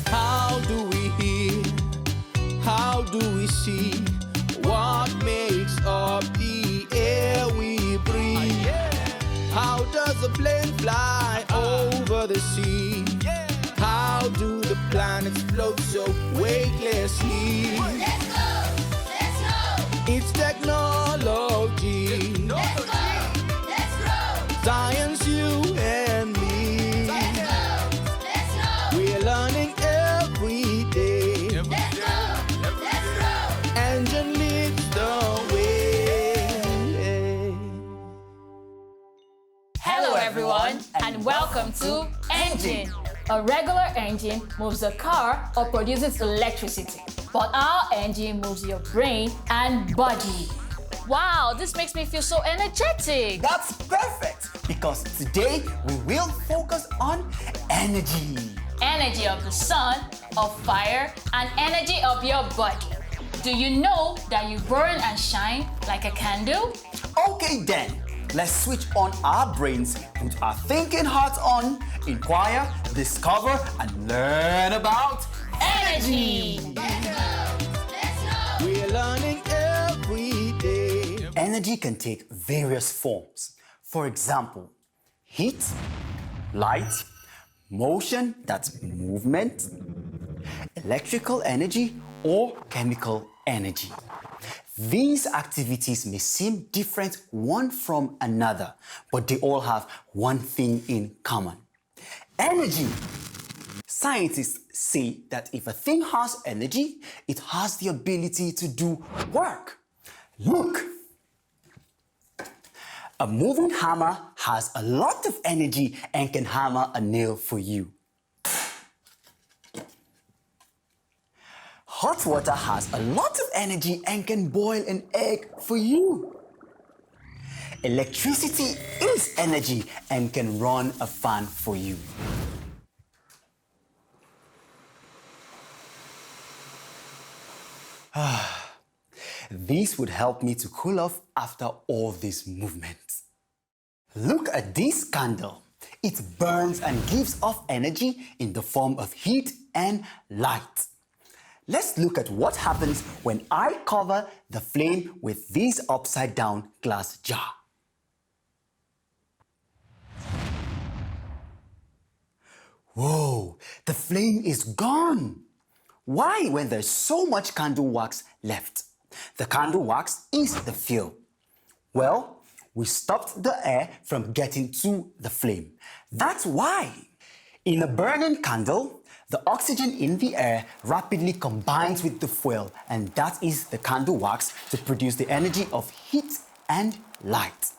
How do we hear? How do we see? What makes up the air we breathe? How does a plane fly over the sea? How do the planets float so weightlessly? Let's go! Let's go! It's technology. Let's go! Let's grow! Science, you and me. Let's go! Let's go! We're learning every day. Let's go! Let's grow! Engine leads the way. Hello everyone and welcome to Engine. A regular engine moves a car or produces electricity, but our engine moves your brain and body. Wow, this makes me feel so energetic. That's perfect, because today we will focus on energy. Energy of the sun, of fire, and energy of your body. Do you know that you burn and shine like a candle? Okay then, let's switch on our brains, put our thinking hearts on, inquire, discover, and learn about Energy! We're learning every day. Energy can take various forms. For example, heat, light, motion, that's movement, electrical energy, or chemical energy. These activities may seem different one from another, but they all have one thing in common: energy. Scientists say that if a thing has energy, it has the ability to do work. Look, a moving hammer has a lot of energy and can hammer a nail for you. Hot water has a lot of energy and can boil an egg for you. Electricity is energy and can run a fan for you. These would help me to cool off after all these movements. Look at this candle. It burns and gives off energy in the form of heat and light. Let's look at what happens when I cover the flame with this upside down glass jar. Whoa, the flame is gone. Why when there's so much candle wax left? The candle wax is the fuel. Well, we stopped the air from getting to the flame. That's why. In a burning candle, the oxygen in the air rapidly combines with the fuel, and that is the candle wax to produce the energy of heat and light.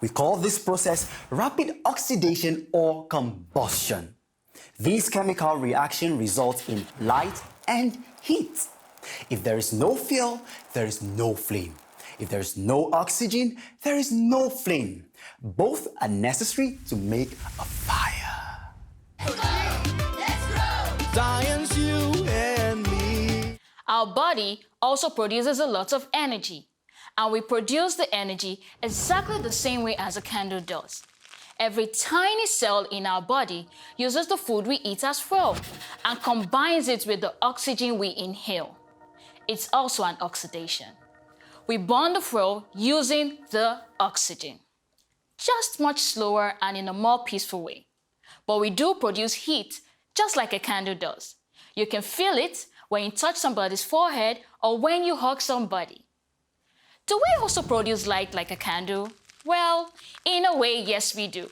We call this process rapid oxidation or combustion. This chemical reaction results in light and heat. If there is no fuel, there is no flame. If there is no oxygen, there is no flame. Both are necessary to make a fire. Science, you and me. Our body also produces a lot of energy, and we produce the energy exactly the same way as a candle does. Every tiny cell in our body uses the food we eat as fuel and combines it with the oxygen we inhale. It's also an oxidation. We burn the fuel using the oxygen, just much slower and in a more peaceful way. But we do produce heat just like a candle does. You can feel it when you touch somebody's forehead or when you hug somebody. Do we also produce light like a candle? Well, in a way, yes, we do.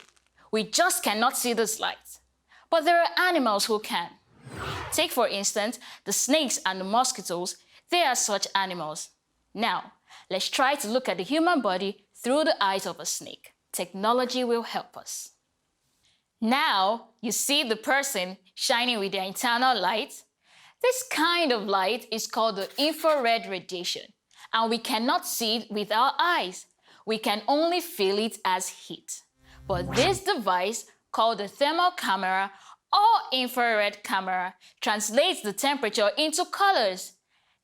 We just cannot see this light. But there are animals who can. Take, for instance, the snakes and the mosquitoes. They are such animals. Now, let's try to look at the human body through the eyes of a snake. Technology will help us. Now, you see the person shining with their internal light? This kind of light is called the infrared radiation, and we cannot see it with our eyes. We can only feel it as heat. But this device, called the thermal camera or infrared camera, translates the temperature into colors.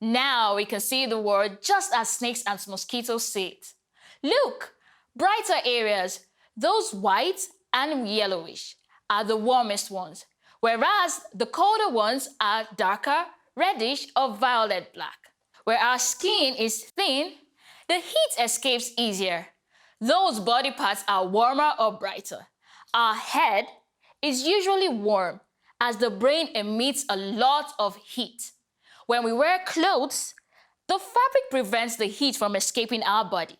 Now we can see the world just as snakes and mosquitoes see it. Look, brighter areas, those white and yellowish, are the warmest ones, whereas the colder ones are darker, reddish, or violet black. Where our skin is thin, the heat escapes easier. Those body parts are warmer or brighter. Our head is usually warm as the brain emits a lot of heat. When we wear clothes, the fabric prevents the heat from escaping our body.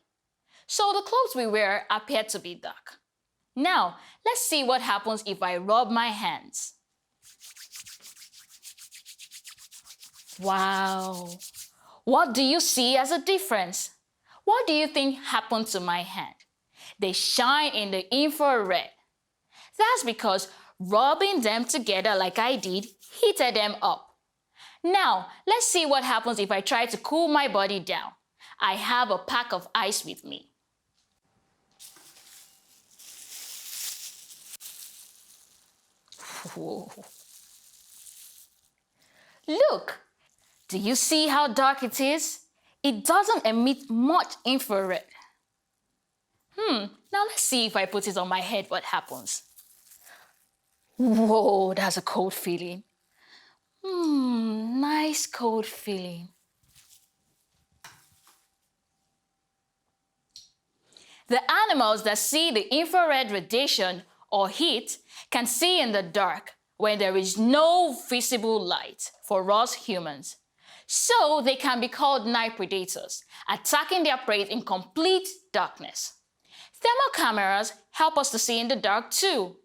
So the clothes we wear appear to be dark. Now, let's see what happens if I rub my hands. Wow! What do you see as a difference? What do you think happened to my hand? They shine in the infrared. That's because rubbing them together like I did heated them up. Now, let's see what happens if I try to cool my body down. I have a pack of ice with me. Whoa. Look! Do you see how dark it is? It doesn't emit much infrared. Now let's see if I put it on my head, what happens. Whoa, that's a cold feeling. Nice cold feeling. The animals that see the infrared radiation or heat can see in the dark when there is no visible light for us humans. So they can be called night predators, attacking their prey in complete darkness. Thermal cameras help us to see in the dark too.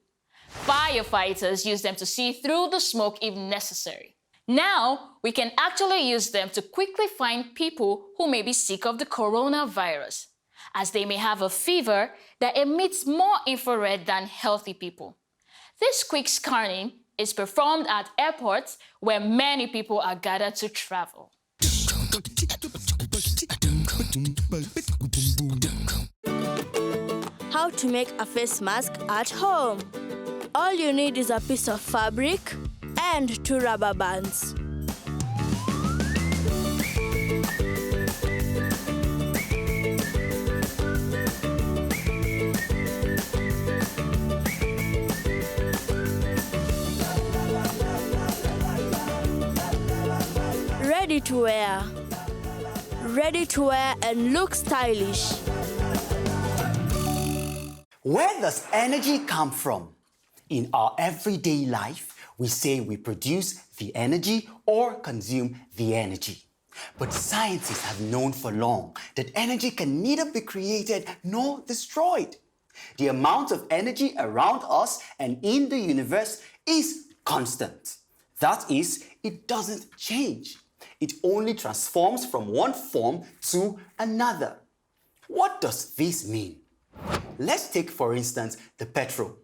Firefighters use them to see through the smoke if necessary. Now, we can actually use them to quickly find people who may be sick of the coronavirus, as they may have a fever that emits more infrared than healthy people. This quick scanning is performed at airports where many people are gathered to travel. How to make a face mask at home. All you need is a piece of fabric and 2 rubber bands. Ready to wear. Ready to wear and look stylish. Where does energy come from? In our everyday life, we say we produce the energy or consume the energy. But scientists have known for long that energy can neither be created nor destroyed. The amount of energy around us and in the universe is constant. That is, it doesn't change. It only transforms from one form to another. What does this mean? Let's take, for instance, the petrol.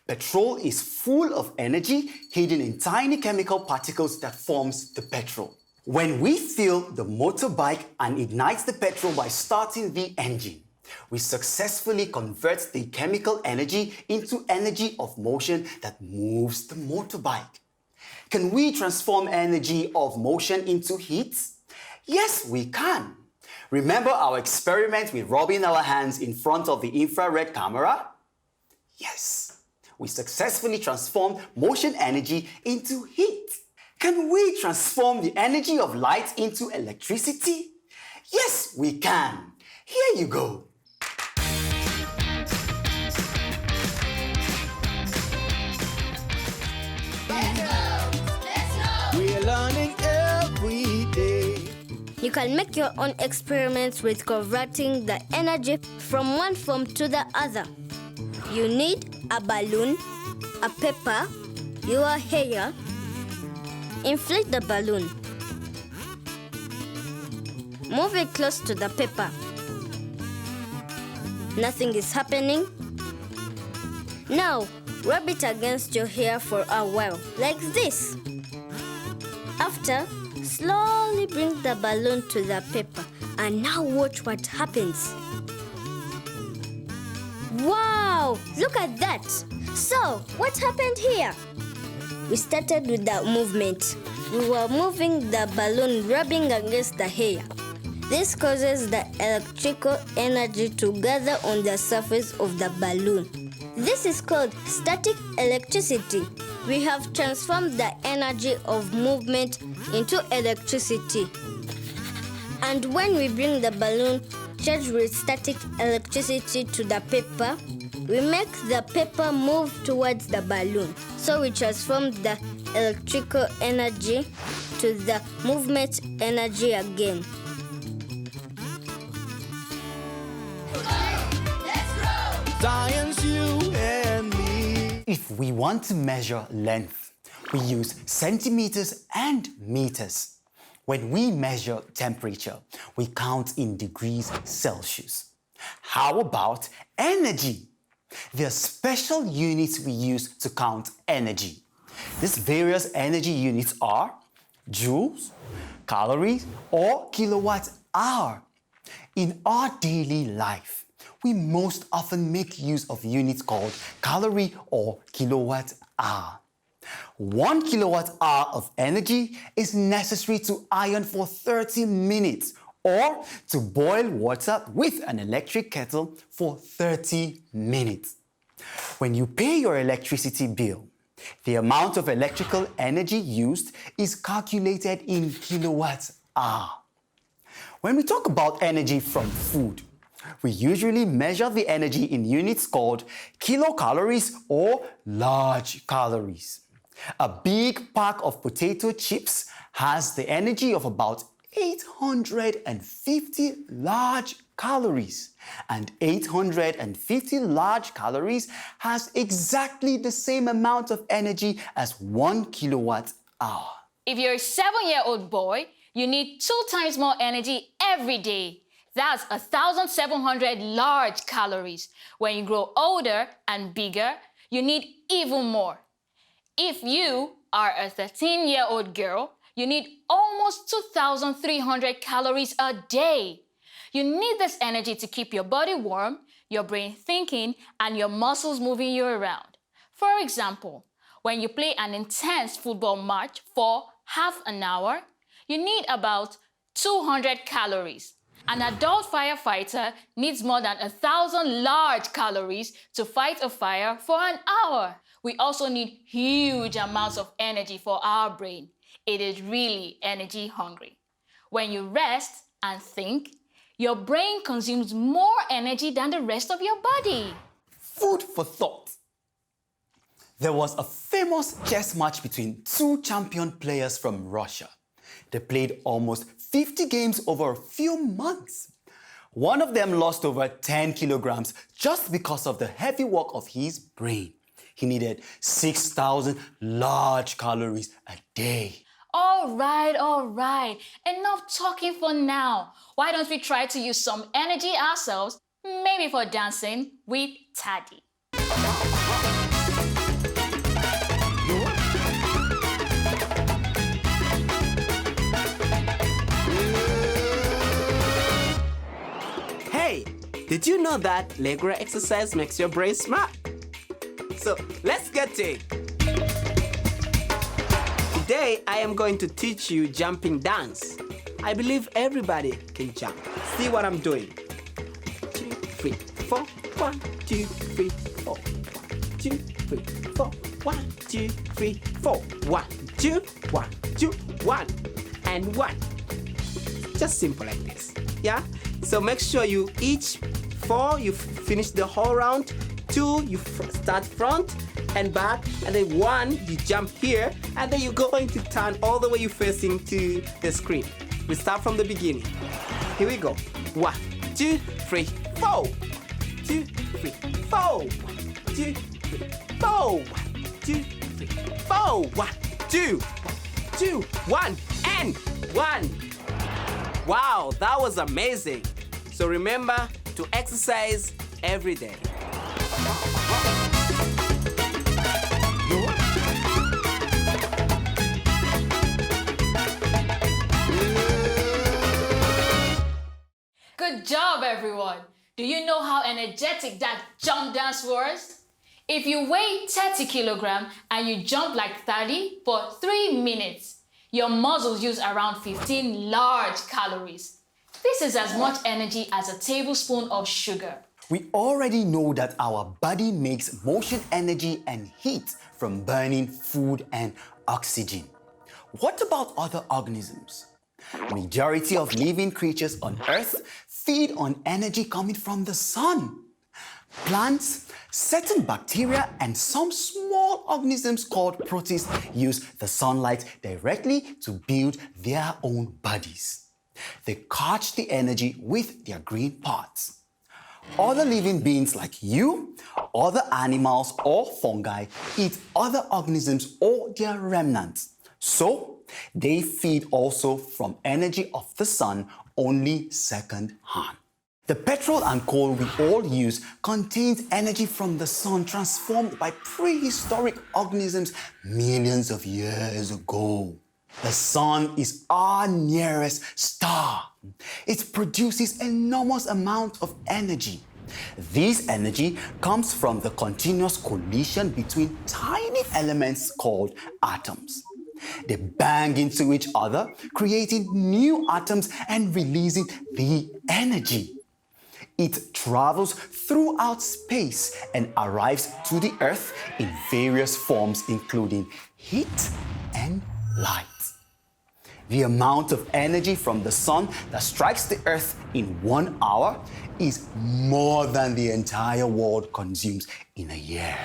Petrol is full of energy hidden in tiny chemical particles that forms the petrol. When we fill the motorbike and ignite the petrol by starting the engine, we successfully convert the chemical energy into energy of motion that moves the motorbike. Can we transform energy of motion into heat? Yes, we can. Remember our experiment with rubbing our hands in front of the infrared camera? Yes, we successfully transformed motion energy into heat. Can we transform the energy of light into electricity? Yes, we can. Here you go. We're learning every day. You can make your own experiments with converting the energy from one form to the other. You need a balloon, a paper, your hair. Inflate the balloon. Move it close to the paper. Nothing is happening. Now, rub it against your hair for a while, like this. After, slowly bring the balloon to the paper and now watch what happens. Wow! Look at that! So, what happened here? We started with the movement. We were moving the balloon rubbing against the hair. This causes the electrical energy to gather on the surface of the balloon. This is called static electricity. We have transformed the energy of movement into electricity. And when we bring the balloon charged with static electricity to the paper, we make the paper move towards the balloon. So we transform the electrical energy to the movement energy again. Science, you and me. If we want to measure length, we use centimeters and meters. When we measure temperature, we count in degrees Celsius. How about energy? There are special units we use to count energy. These various energy units are joules, calories, or kilowatt hour. In our daily life, we most often make use of units called calorie or kilowatt hour. 1 kilowatt hour of energy is necessary to iron for 30 minutes or to boil water with an electric kettle for 30 minutes. When you pay your electricity bill, the amount of electrical energy used is calculated in kilowatt hour. When we talk about energy from food, we usually measure the energy in units called kilocalories or large calories. A big pack of potato chips has the energy of about 850 large calories, and 850 large calories has exactly the same amount of energy as 1 kilowatt hour. If you're a 7-year-old boy, you need 2 times more energy every day. That's 1,700 large calories. When you grow older and bigger, you need even more. If you are a 13-year-old girl, you need almost 2,300 calories a day. You need this energy to keep your body warm, your brain thinking, and your muscles moving you around. For example, when you play an intense football match for half an hour, you need about 200 calories. An adult firefighter needs more than 1,000 large calories to fight a fire for an hour. We also need huge amounts of energy for our brain. It is really energy hungry. When you rest and think, your brain consumes more energy than the rest of your body. Food for thought. There was a famous chess match between 2 champion players from Russia. They played almost 50 games over a few months. One of them lost over 10 kilograms just because of the heavy work of his brain. He needed 6,000 large calories a day. All right. Enough talking for now. Why don't we try to use some energy ourselves, maybe for dancing with Tadhi. Hey, did you know that Lego exercise makes your brain smart? So let's get to it. Today I am going to teach you jumping dance. I believe everybody can jump. See what I'm doing. 2, 3, 4. 1, 2, 3, 4. 1, 2, 3, 4. 1, 2, 3, 4. 1, 2, 1, 2, 1, and 1. Just simple like this. Yeah? So make sure you each 4 you finish the whole round. 2 you start front and back, and then 1 you jump here, and then you're going to turn all the way you facing to the screen. We start from the beginning. Here we go. 1, 2, 3, 4. 2, 3, 4. 2, 3, 4. 2, 3, 4. 1, 2, 2, 1, and 1. Wow, that was amazing. So remember to exercise every day. Good job, everyone. Do you know how energetic that jump dance was? If you weigh 30 kilograms and you jump like Tadhi for 3 minutes, your muscles use around 15 large calories. This is as much energy as a tablespoon of sugar. We already know that our body makes motion energy and heat from burning food and oxygen. What about other organisms? Majority of living creatures on Earth feed on energy coming from the sun. Plants, certain bacteria, and some small organisms called protists use the sunlight directly to build their own bodies. They catch the energy with their green parts. Other living beings like you, other animals or fungi eat other organisms or their remnants. So, they feed also from energy of the sun, only second hand. The petrol and coal we all use contains energy from the sun transformed by prehistoric organisms millions of years ago. The sun is our nearest star. It produces enormous amount of energy. This energy comes from the continuous collision between tiny elements called atoms. They bang into each other, creating new atoms and releasing the energy. It travels throughout space and arrives to the Earth in various forms, including heat and light. The amount of energy from the sun that strikes the Earth in 1 hour is more than the entire world consumes in a year.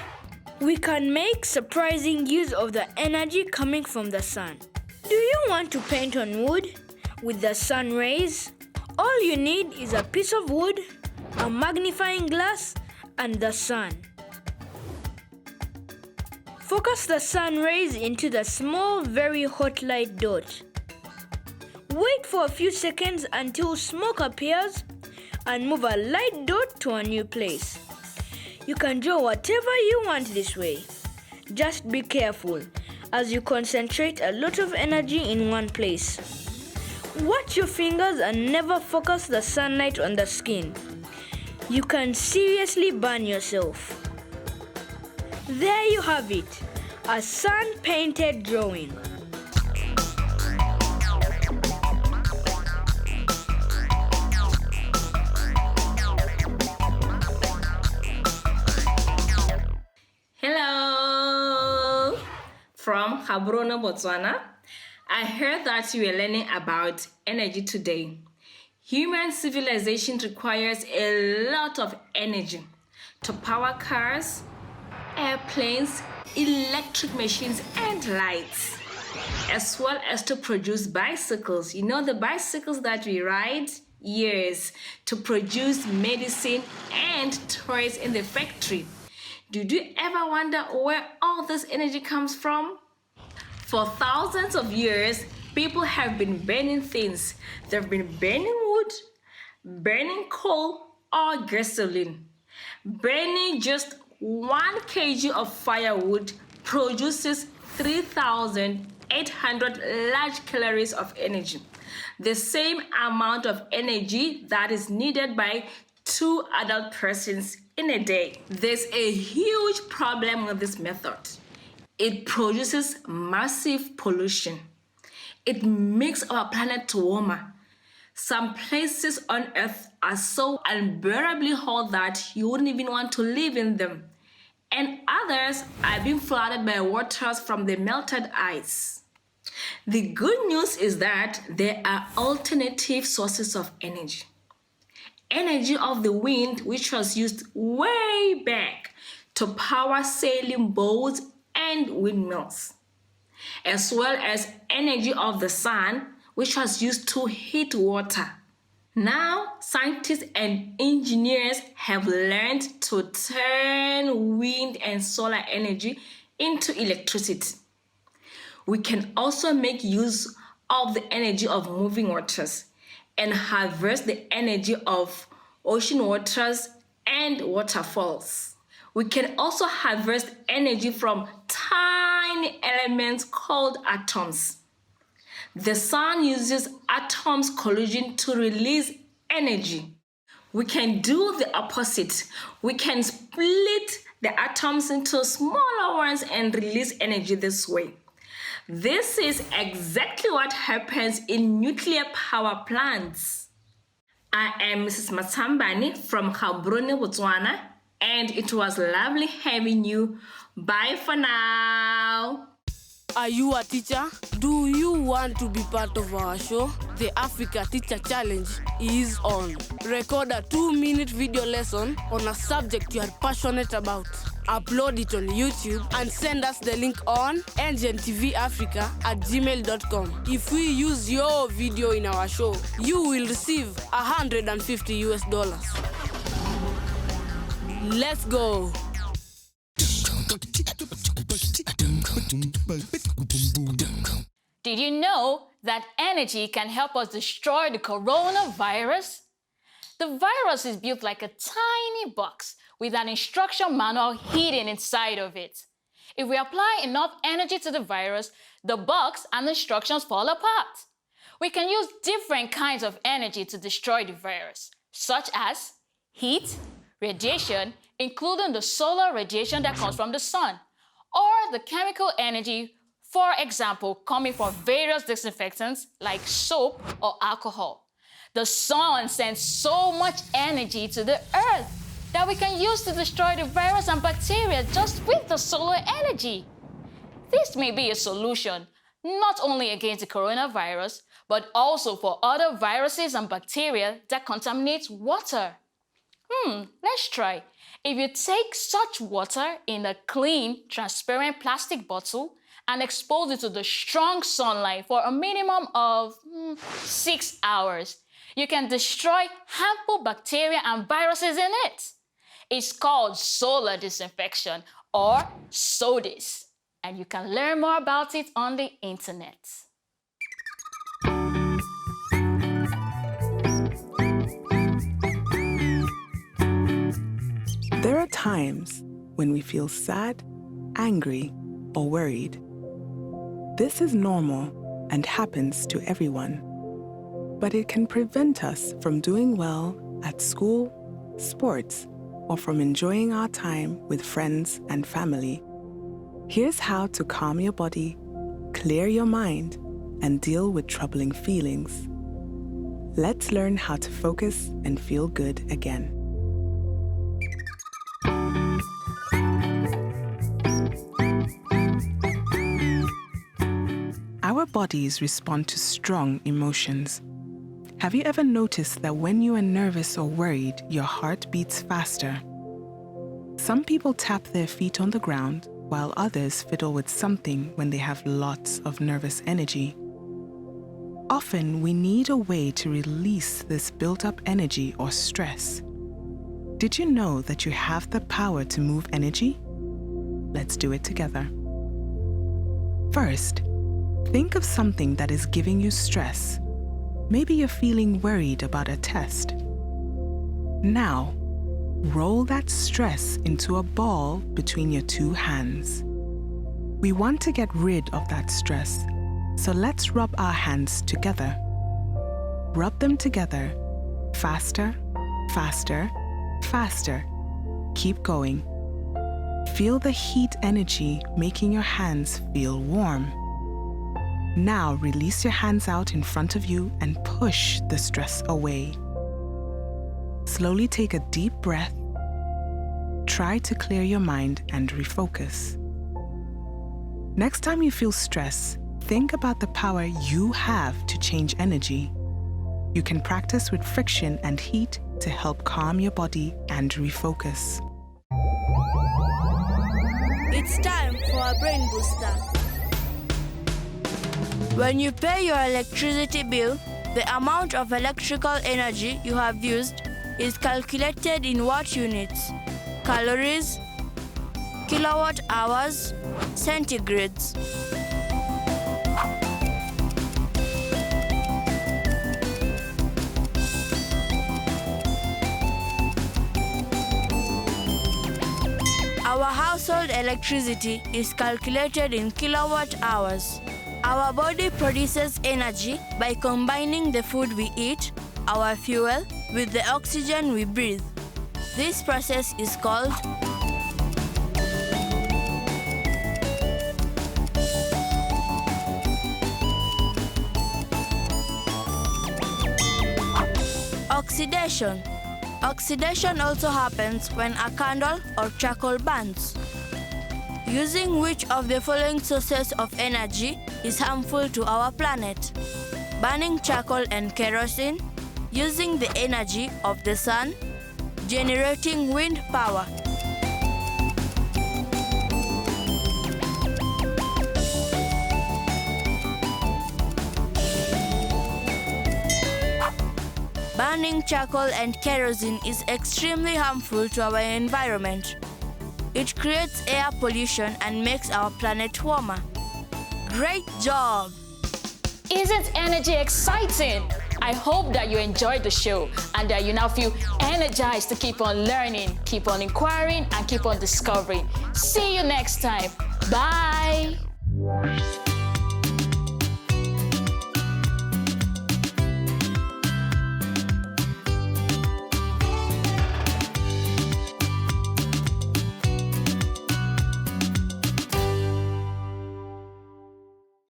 We can make surprising use of the energy coming from the sun. Do you want to paint on wood with the sun rays? All you need is a piece of wood, a magnifying glass, and the sun. Focus the sun rays into the small, very hot light dot. Wait for a few seconds until smoke appears and move a light dot to a new place. You can draw whatever you want this way. Just be careful as you concentrate a lot of energy in one place. Watch your fingers and never focus the sunlight on the skin. You can seriously burn yourself. There you have it, a sun-painted drawing. Hello! From Gaborone, Botswana. I heard that you were learning about energy today. Human civilization requires a lot of energy to power cars, airplanes, electric machines, and lights, as well as to produce bicycles. You know the bicycles that we ride? Yes, to produce medicine and toys in the factory. Did you ever wonder where all this energy comes from? For thousands of years, people have been burning things. They've been burning wood, burning coal, or gasoline. Burning just 1 kg of firewood produces 3,800 large calories of energy, the same amount of energy that is needed by 2 adult persons in a day. There's a huge problem with this method. It produces massive pollution. It makes our planet warmer. Some places on Earth are so unbearably hot that you wouldn't even want to live in them. And others are being flooded by waters from the melted ice. The good news is that there are alternative sources of energy. Energy of the wind, which was used way back to power sailing boats and windmills, as well as energy of the sun, which was used to heat water. Now, scientists and engineers have learned to turn wind and solar energy into electricity. We can also make use of the energy of moving waters and harvest the energy of ocean waters and waterfalls. We can also harvest energy from tiny elements called atoms. The sun uses atoms collision to release energy. We can do the opposite. We can split the atoms into smaller ones and release energy this way. This is exactly what happens in nuclear power plants. I am Mrs. Matambani from Gaborone, Botswana, and it was lovely having you. Bye for now. Are you a teacher? Do you want to be part of our show? The Africa Teacher Challenge is on. Record a 2-minute video lesson on a subject you are passionate about. Upload it on YouTube and send us the link on ngtvafrica@gmail.com. If we use your video in our show, you will receive $150. Let's go. Did you know that energy can help us destroy the coronavirus? The virus is built like a tiny box with an instruction manual hidden inside of it. If we apply enough energy to the virus, the box and the instructions fall apart. We can use different kinds of energy to destroy the virus, such as heat, radiation, including the solar radiation that comes from the sun, or the chemical energy, for example, coming from various disinfectants like soap or alcohol. The sun sends so much energy to the earth that we can use to destroy the virus and bacteria just with the solar energy. This may be a solution not only against the coronavirus, but also for other viruses and bacteria that contaminate water. Let's try. If you take such water in a clean, transparent plastic bottle and expose it to the strong sunlight for a minimum of 6 hours, you can destroy harmful bacteria and viruses in it. It's called solar disinfection, or SODIS, and you can learn more about it on the internet. There are times when we feel sad, angry, or worried. This is normal and happens to everyone, but it can prevent us from doing well at school, sports, or from enjoying our time with friends and family. Here's how to calm your body, clear your mind, and deal with troubling feelings. Let's learn how to focus and feel good again. Our bodies respond to strong emotions. Have you ever noticed that when you are nervous or worried, your heart beats faster? Some people tap their feet on the ground, while others fiddle with something when they have lots of nervous energy. Often, we need a way to release this built-up energy or stress. Did you know that you have the power to move energy? Let's do it together. First, think of something that is giving you stress. Maybe you're feeling worried about a test. Now, roll that stress into a ball between your two hands. We want to get rid of that stress, so let's rub our hands together. Rub them together, faster, faster, faster. Keep going. Feel the heat energy making your hands feel warm. Now release your hands out in front of you and push the stress away. Slowly take a deep breath. Try to clear your mind and refocus. Next time you feel stress, think about the power you have to change energy. You can practice with friction and heat to help calm your body and refocus. It's time for a brain booster. When you pay your electricity bill, the amount of electrical energy you have used is calculated in watt units, calories, kilowatt hours, centigrades. Our household electricity is calculated in kilowatt hours. Our body produces energy by combining the food we eat, our fuel, with the oxygen we breathe. This process is called Oxidation. Oxidation also happens when a candle or charcoal burns. Using which of the following sources of energy is harmful to our planet? Burning charcoal and kerosene, using the energy of the sun, generating wind power. Burning charcoal and kerosene is extremely harmful to our environment. It creates air pollution and makes our planet warmer. Great job! Isn't energy exciting? I hope that you enjoyed the show and that you now feel energized to keep on learning, keep on inquiring, and keep on discovering. See you next time. Bye!